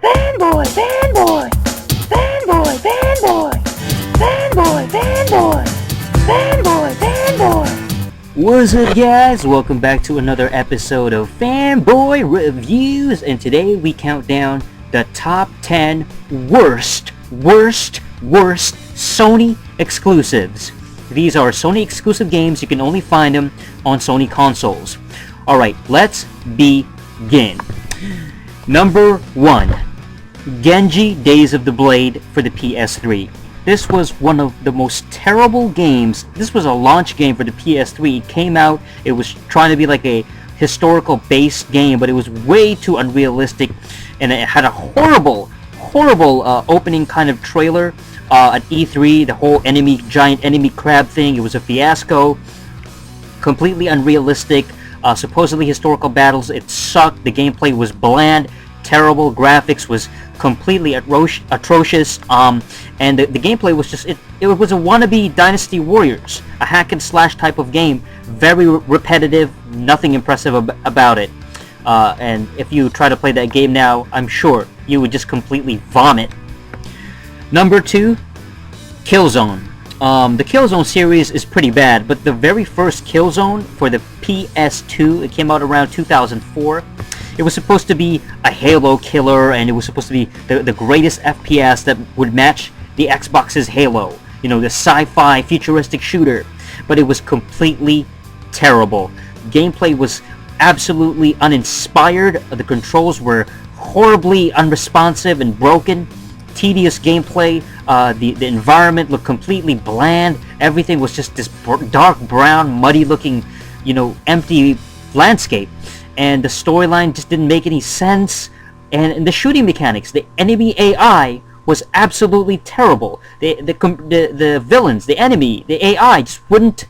Fanboy, fanboy, fanboy, fanboy, fanboy, fanboy, fanboy, fanboy. What's up, guys? Welcome back to another episode of Fanboy Reviews, and today we count down the top 10 worst Sony exclusives. These are Sony exclusive games. You can only find them on Sony consoles. Alright, let's begin. Number 1. Genji Days of the Blade for the PS3. This was one of the most terrible games. This was a launch game for the PS3. It came out, it was trying to be like a historical based game, but it was way too unrealistic, and it had a horrible opening kind of trailer at E3. The whole giant enemy crab thing, it was a fiasco. Completely unrealistic. Supposedly historical battles, it sucked. The gameplay was bland, terrible. Graphics was completely atrocious. And the gameplay was just, it was a wannabe Dynasty Warriors, a hack and slash type of game. Very repetitive, nothing impressive about it. And if you try to play that game now, I'm sure you would just completely vomit. Number 2, Killzone. The Killzone series is pretty bad, but the very first Killzone for the PS2, it came out around 2004. It was supposed to be a Halo killer, and it was supposed to be the greatest FPS that would match the Xbox's Halo. You know, the sci-fi futuristic shooter. But it was completely terrible. Gameplay was absolutely uninspired. The controls were horribly unresponsive and broken. Tedious gameplay. The environment looked completely bland. Everything was just this dark brown, muddy looking, empty landscape. And the storyline just didn't make any sense. And the shooting mechanics, the enemy AI was absolutely terrible. The villains, the enemy, the AI just wouldn't.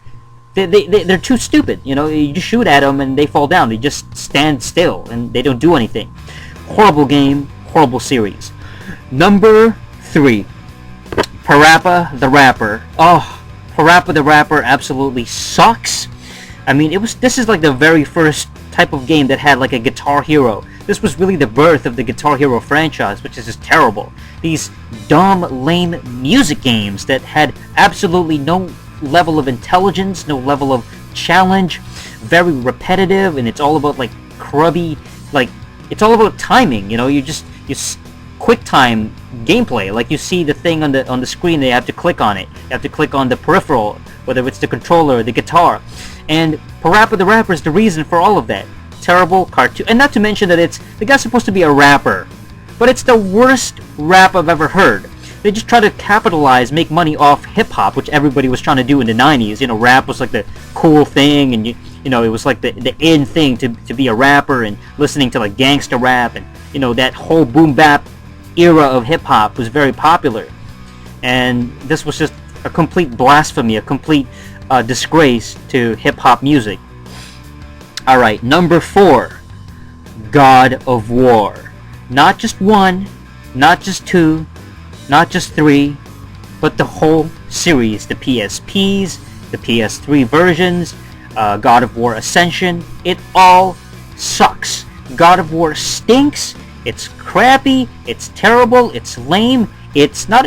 They're too stupid. You just shoot at them and they fall down. They just stand still and they don't do anything. Horrible game, horrible series. Number 3, Parappa The Rapper. Oh, Parappa The Rapper absolutely sucks. I mean, this is like the very first type of game that had like a Guitar Hero. This was really the birth of the Guitar Hero franchise, which is just terrible. These dumb, lame music games that had absolutely no level of intelligence, no level of challenge, very repetitive, and it's all about like crubby, like it's all about timing. You quick time gameplay. Like you see the thing on the screen, they have to click on it. You have to click on the peripheral, whether it's the controller or the guitar. And Parappa the Rapper is the reason for all of that. Terrible cartoon, and not to mention that the guy's supposed to be a rapper, but it's the worst rap I've ever heard. They just try to capitalize, make money off hip-hop, which everybody was trying to do in the 90s. Rap was like the cool thing, and it was like the in thing to be a rapper, and listening to like gangster rap, and that whole boom bap era of hip-hop was very popular. And this was just a complete blasphemy, a complete disgrace to hip-hop music. Alright, number 4, God of War. Not just 1, not just 2, not just 3, but the whole series. The PSPs, the PS3 versions, God of War Ascension. It all sucks. God of War stinks. It's crappy. It's terrible. It's lame. It's not.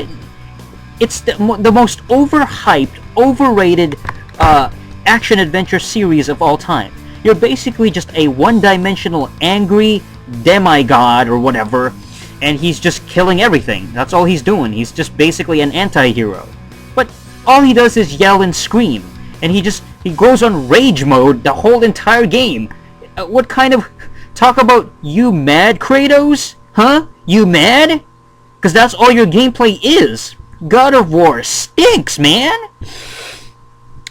It's the most overhyped, overrated action-adventure series of all time. You're basically just a one-dimensional, angry demigod or whatever, and he's just killing everything. That's all he's doing. He's just basically an anti-hero. But all he does is yell and scream, and he goes on rage mode the whole entire game. What kind of... Talk about you mad, Kratos? Huh? You mad? Because that's all your gameplay is. God of War stinks, man!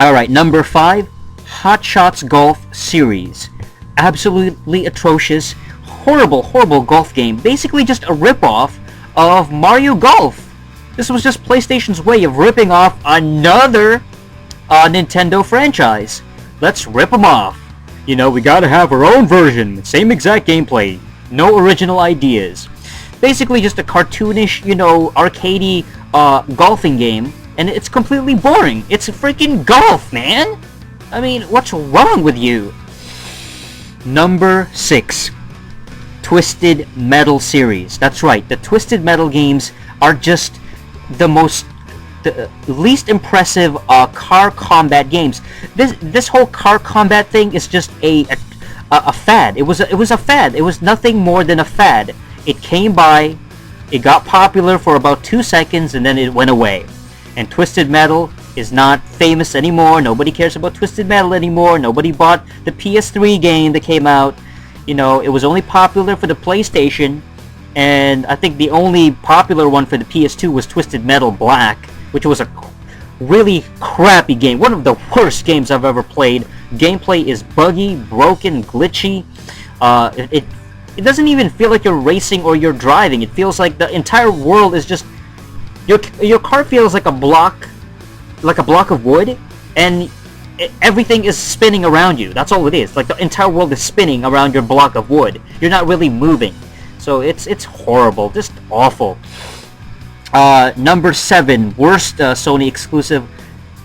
Alright, number 5, Hot Shots Golf Series. Absolutely atrocious, horrible golf game. Basically just a rip-off of Mario Golf. This was just PlayStation's way of ripping off another Nintendo franchise. Let's rip them off. We gotta have our own version. Same exact gameplay. No original ideas. Basically just a cartoonish, arcadey golfing game. And it's completely boring. It's freaking golf, man! I mean, what's wrong with you? Number 6. Twisted Metal series. That's right, the Twisted Metal games are just the least impressive car combat games. This whole car combat thing is just a fad. It was a fad. It was nothing more than a fad. It came by, it got popular for about 2 seconds, and then it went away. And Twisted Metal is not famous anymore. Nobody cares about Twisted Metal anymore. Nobody bought the PS3 game that came out. You know, it was only popular for the PlayStation, and I think the only popular one for the PS2 was Twisted Metal Black, which was a really crappy game. One of the worst games I've ever played. Gameplay is buggy, broken, glitchy. It doesn't even feel like you're racing or you're driving. It feels like the entire world is just your car feels like a block of wood, and everything is spinning around you. That's all it is. Like the entire world is spinning around your block of wood. You're not really moving. So it's horrible, just awful. Number 7, worst Sony exclusive,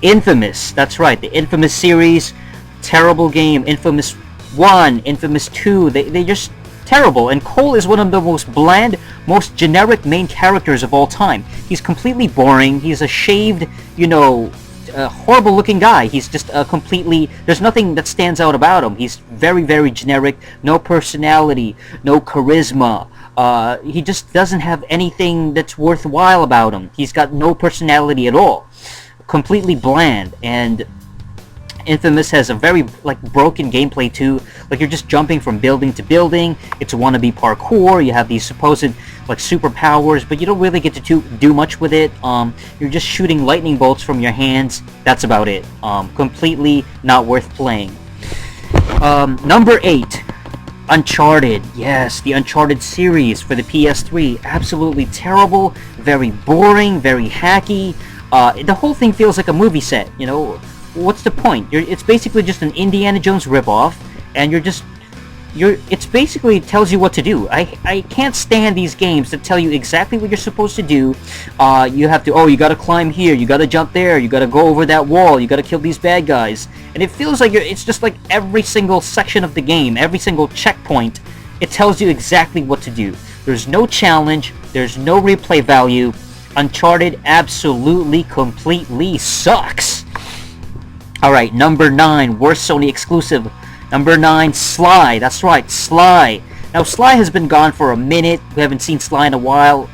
Infamous. That's right, the Infamous series, terrible game. Infamous 1, Infamous 2, they just terrible. And Cole is one of the most bland, most generic main characters of all time. He's completely boring. He's a shaved, horrible looking guy. He's just completely, there's nothing that stands out about him. He's very, very generic. No personality, no charisma. He just doesn't have anything that's worthwhile about him. He's got no personality at all. Completely bland. And Infamous has a very broken gameplay too. Like you're just jumping from building to building. It's wannabe parkour. You have these supposed superpowers, but you don't really get to do much with it. You're just shooting lightning bolts from your hands. That's about it. Completely not worth playing. Number 8, Uncharted. Yes, the Uncharted series for the PS3. Absolutely terrible. Very boring. Very hacky. The whole thing feels like a movie set. What's the point? It's basically just an Indiana Jones ripoff, and it's basically tells you what to do. I can't stand these games that tell you exactly what you're supposed to do. You have to, you gotta climb here, you gotta jump there, you gotta go over that wall, you gotta kill these bad guys. And it feels like it's just like every single section of the game, every single checkpoint, it tells you exactly what to do. There's no challenge, there's no replay value. Uncharted absolutely, completely sucks. Alright, number 9, worst Sony exclusive. Number 9, Sly. That's right, Sly. Now, Sly has been gone for a minute. We haven't seen Sly in a while.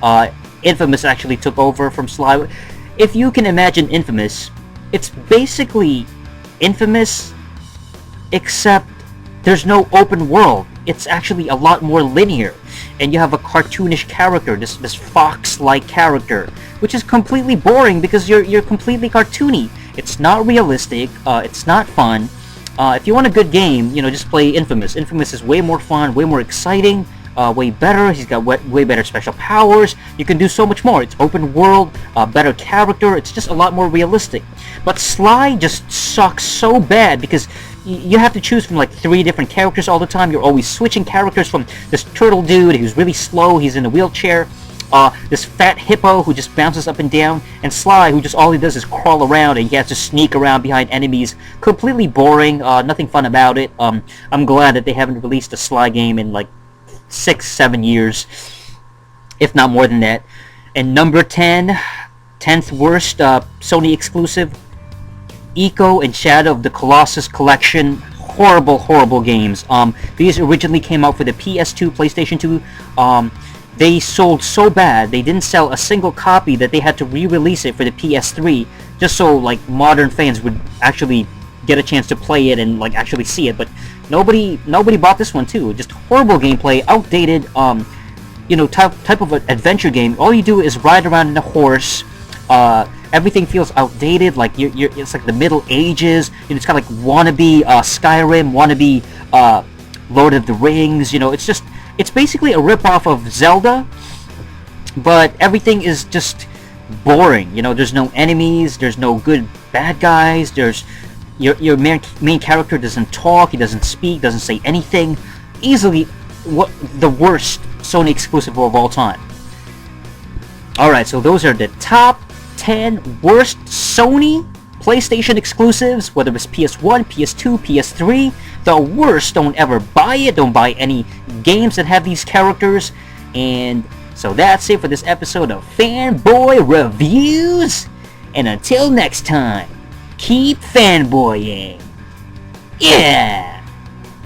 Infamous actually took over from Sly. If you can imagine Infamous, it's basically Infamous, except there's no open world. It's actually a lot more linear. And you have a cartoonish character, this fox-like character, which is completely boring because you're completely cartoony. It's not realistic. It's not fun. If you want a good game, just play Infamous. Infamous is way more fun, way more exciting, way better. He's got way better special powers. You can do so much more. It's open world, better character. It's just a lot more realistic. But Sly just sucks so bad because you have to choose from 3 different characters all the time. You're always switching characters from this turtle dude who's really slow. He's in a wheelchair. This fat hippo who just bounces up and down, and Sly, who just all he does is crawl around and he has to sneak around behind enemies. Completely boring, nothing fun about it. I'm glad that they haven't released a Sly game in 6-7 years, if not more than that. And number 10, 10th worst Sony exclusive, Echo and Shadow of the Colossus collection. Horrible, horrible games. These originally came out for the PS2, PlayStation 2. They sold so bad, they didn't sell a single copy that they had to re-release it for the PS3, just so modern fans would actually get a chance to play it and actually see it. But nobody bought this one too. Just horrible gameplay, outdated, type of an adventure game. All you do is ride around in a horse. Everything feels outdated. It's like the Middle Ages. It's got wannabe Skyrim, wannabe Lord of the Rings. It's basically a rip-off of Zelda, but everything is just boring. There's no enemies, there's no good bad guys, there's your main character doesn't talk, he doesn't speak, doesn't say anything. Easily the worst Sony exclusive of all time. Alright, so those are the top 10 worst Sony PlayStation exclusives, whether it's PS1, PS2, PS3, the worst. Don't ever buy it. Don't buy any games that have these characters. And so that's it for this episode of Fanboy Reviews. And until next time, keep fanboying. Yeah!